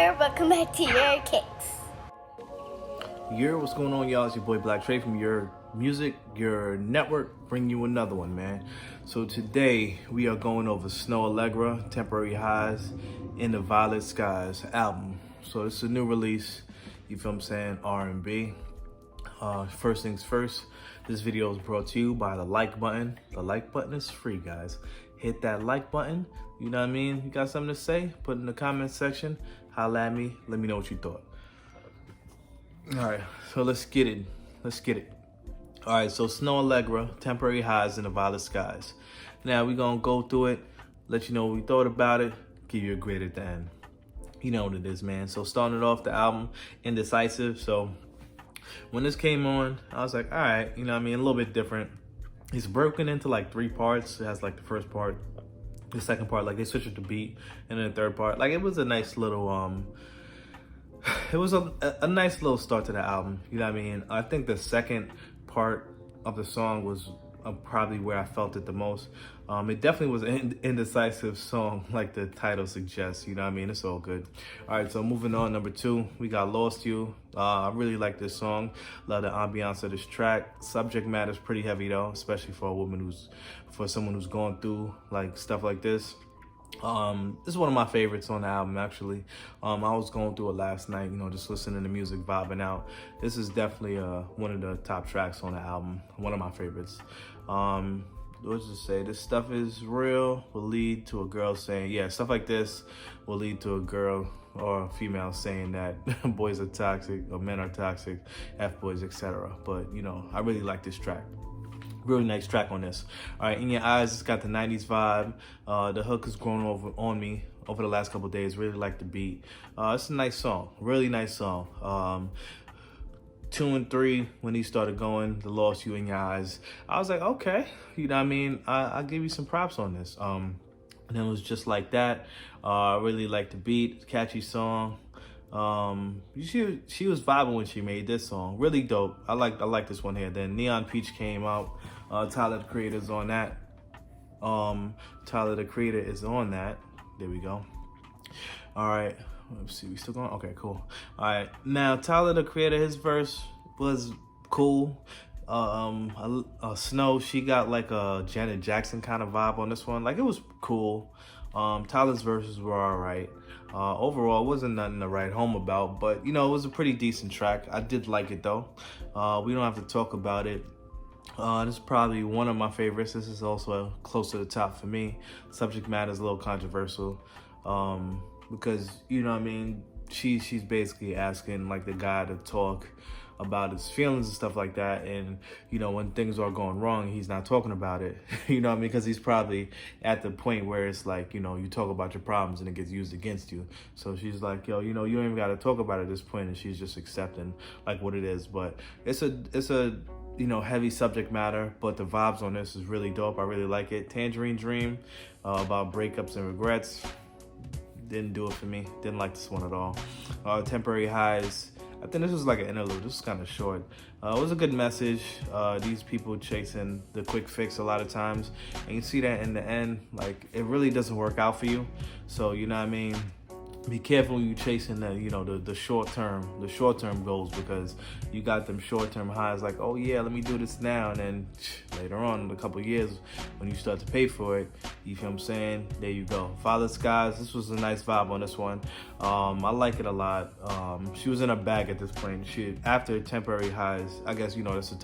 there, welcome back to Your Kicks. What's going on, y'all? It's your boy Black Trey from Your Music, Your Network, bring you another one, man. So today we are going over Snoh Aalegra, Temporary Highs in the Violet Skies album. So it's a new release, you feel what I'm saying, R&B. First things first, this video is brought to you by the like button. The like button is free, guys. Hit that like button, you know what I mean? You got something to say? Put it in the comment section, holla at me, let me know what you thought. All right, so let's get it. All right, so Snoh Aalegra, Temporary Highs in the Violet Skies. Now we're gonna go through it, let you know what we thought about it, give you a grade at the end. You know what it is, man. So starting it off, the album, Indecisive. So when this came on, I was like, all right, you know what I mean, a little bit different. It's broken into like 3 parts. It has like the first part, the second part, like they switched up the beat, and then the third part. Like it was a nice little, it was a nice little start to the album, you know what I mean? I think the second part of the song was probably where I felt it the most. It definitely was an indecisive song, like the title suggests, you know what I mean? It's all good. All right, so moving on, number 2, we got Lost You. I really like this song. Love the ambiance of this track. Subject matter is pretty heavy though, especially for a woman for someone who's going through like stuff like this. This is one of my favorites on the album, actually. I was going through it last night, you know, just listening to music, vibing out. This is definitely one of the top tracks on the album, one of my favorites. Let's just say this stuff is real, will lead to a girl saying, yeah, stuff like this will lead to a girl or a female saying that boys are toxic or men are toxic, F-boys, etc. But, you know, I really like this track. Really nice track on this. All right, In Your Eyes, it's got the 90s vibe. The hook has grown on me over the last couple of days. Really like the beat. It's a nice song, really nice song. 2 and 3, when he started going, the Lost You, In Your Eyes, I was like, okay, you know what I mean? I'll give you some props on this. And it was just like that. I really like the beat, catchy song. She was vibing when she made this song. Really dope. I like this one here. Then Neon Peach came out. Tyler the Creator is on that. Tyler the Creator is on that. There we go. All right. Let's see. We still going? Okay, cool. All right. Now Tyler the Creator, his verse was cool. Snoh, she got like a Janet Jackson kind of vibe on this one. Like it was cool. Tyler's verses were all right. Overall, it wasn't nothing to write home about, but you know, it was a pretty decent track. I did like it though. We don't have to talk about it. This is probably one of my favorites. This is also close to the top for me. Subject matter is a little controversial, because you know what I mean, she's basically asking like the guy to talk about his feelings and stuff like that, and you know, when things are going wrong, he's not talking about it. You know what I mean? Because he's probably at the point where it's like, you know, you talk about your problems and it gets used against you. So she's like, yo, you know, you don't even got to talk about it at this point, and she's just accepting like what it is. But it's a you know, heavy subject matter, but the vibes on this is really dope. I really like it. Tangerine Dream, about breakups and regrets, didn't do it for me. Didn't like this one at all. Temporary Highs, I think this was like an interlude. This was kind of short. It was a good message. These people chasing the quick fix a lot of times, and you see that in the end, like it really doesn't work out for you. So you know what I mean, be careful when you chasing the, you know, the short term goals, because you got them short term highs like, oh yeah, let me do this now, and then later on in a couple of years when you start to pay for it, you feel what I'm saying, there you go. Violet Skies, this was a nice vibe on this one. I like it a lot. She was in a bag at this point. She, after Temporary Highs, I guess, you know, that's the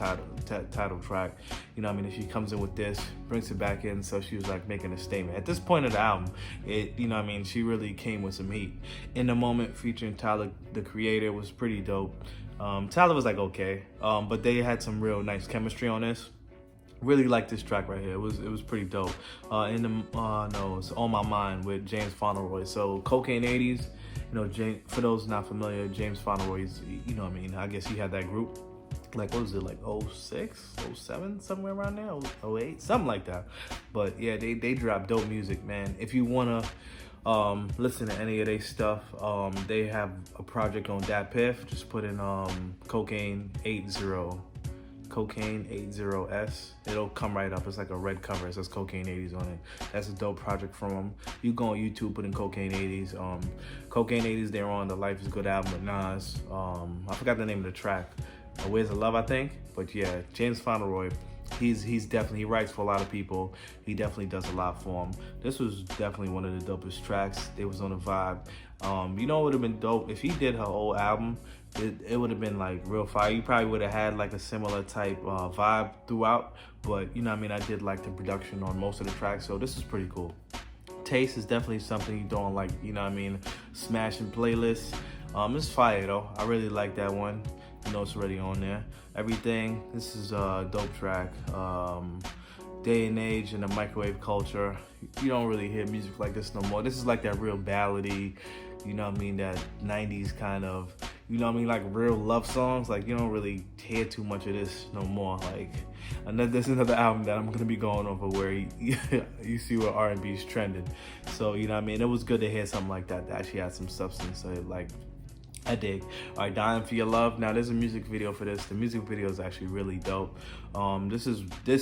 title track, you know what I mean, if she comes in with this, brings it back in, so she was like making a statement. At this point of the album, it, you know what I mean, she really came with some heat. In the Moment featuring Tyler the Creator was pretty dope. Tyler was like okay, but they had some real nice chemistry on this. Really like this track right here. It was pretty dope. It's On My Mind with James Fauntleroy. So Cocaine 80s, you know, for those not familiar, James Fauntleroy's, you know what I mean, I guess he had that group. Like, what was it, like 06, 07, somewhere around there, 08, something like that. But yeah, they dropped dope music, man. If you wanna listen to any of their stuff, they have a project on Dat Piff. Just put in Cocaine 80, Cocaine 80S. It'll come right up. It's like a red cover. It says Cocaine 80s on it. That's a dope project from him. You go on YouTube, put in Cocaine 80s. Cocaine 80s, they're on the Life is Good album with Nas. I forgot the name of the track. Where's the Love, I think. But yeah, James Fauntleroy, he's definitely, he writes for a lot of people. He definitely does a lot for them. This was definitely one of the dopest tracks. It was on a vibe. You know, it would have been dope if he did her old album. It would have been like real fire. You probably would have had like a similar type vibe throughout. But you know what I mean, I did like the production on most of the tracks, so this is pretty cool. Taste is definitely something you don't like, you know what I mean, smashing playlists. It's fire though. I really like that one. You know, it's already on there. Everything. This is a dope track. Day and age in the microwave culture, you don't really hear music like this no more. This is like that real ballady, you know what I mean, that 90s kind of, you know what I mean, like real love songs. Like you don't really hear too much of this no more. Like there's another album that I'm gonna be going over where you see where R&B is trending. So you know what I mean, it was good to hear something like that actually had some substance. So like I dig. All right, Dying for Your Love. Now there's a music video for this. The music video is actually really dope. This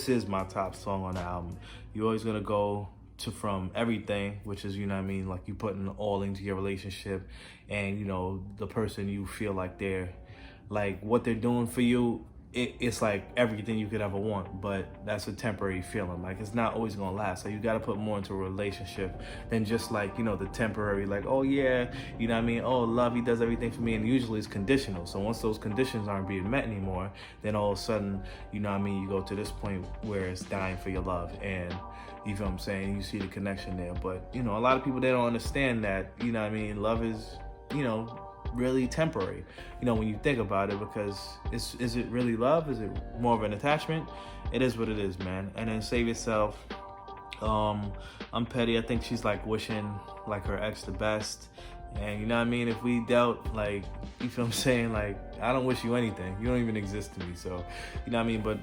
is my top song on the album. You're always gonna go to from everything, which is, you know what I mean, like you putting all into your relationship, and you know the person you feel like they're like what they're doing for you. It's like everything you could ever want, but that's a temporary feeling. Like it's not always gonna last. So you gotta put more into a relationship than just like, you know, the temporary, like, oh yeah, you know what I mean? Oh, love, he does everything for me. And usually it's conditional. So once those conditions aren't being met anymore, then all of a sudden, you know what I mean, you go to this point where it's dying for your love. And you feel what I'm saying? You see the connection there. But, you know, a lot of people, they don't understand that, you know what I mean? Love is, you know, really temporary, you know, when you think about it, because is it really love? Is it more of an attachment? It is what it is, man. And then Save Yourself. I'm petty. I think she's like wishing like her ex the best. And you know what I mean? If we dealt like, you feel what I'm saying? Like, I don't wish you anything. You don't even exist to me. So, you know what I mean? But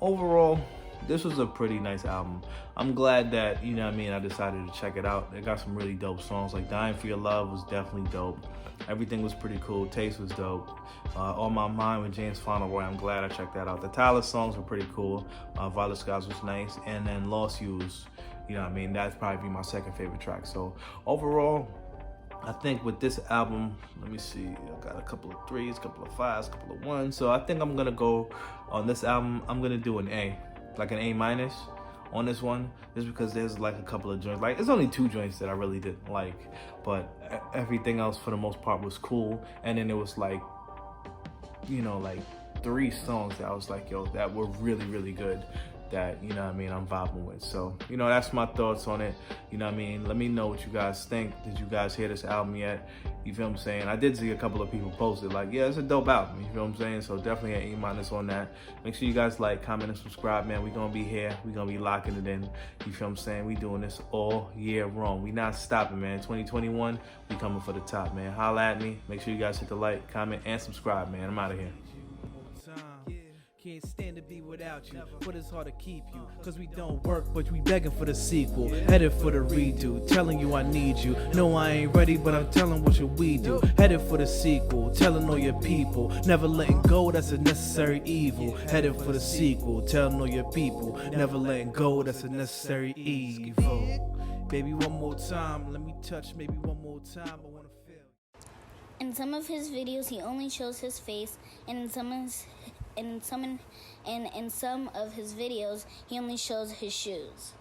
overall, this was a pretty nice album. I'm glad that, you know what I mean, I decided to check it out. It got some really dope songs. Like Dying for Your Love was definitely dope. Everything was pretty cool. Taste was dope. On My Mind with James Fauntleroy, I'm glad I checked that out. The Tyler songs were pretty cool. Violet Skies was nice. And then Lost You's, you know what I mean, that'd probably be my second favorite track. So overall, I think with this album, let me see, I got a couple of 3s, a couple of 5s, a couple of 1s. So I think I'm gonna go on this album, I'm gonna do an A, like an A- on this one, just because there's like a couple of joints. Like it's only 2 joints that I really didn't like, but everything else for the most part was cool. And then it was like, you know, like 3 songs that I was like, yo, that were really, really good, that, you know what I mean, I'm vibing with. So, you know, that's my thoughts on it. You know what I mean? Let me know what you guys think. Did you guys hear this album yet? You feel what I'm saying? I did see a couple of people post it like, yeah, it's a dope album. You feel what I'm saying? So definitely an A- on that. Make sure you guys like, comment, and subscribe, man. We gonna be here. We gonna be locking it in. You feel what I'm saying? We doing this all year long. We not stopping, man. 2021, we coming for the top, man. Holla at me. Make sure you guys hit the like, comment, and subscribe, man. I'm out of here. Can't stand to be without you, but it's hard to keep you, cause we don't work, but we begging for the sequel, headed for the redo, telling you I need you, no I ain't ready, but I'm telling what should we do, headed for the sequel, telling all your people, never letting go, that's a necessary evil, headed for the sequel, telling all your people, never letting go, that's a necessary evil, baby one more time, let me touch, maybe one more time, I wanna feel. In some of his videos, he only shows his face, and in some of his videos, he only shows his shoes.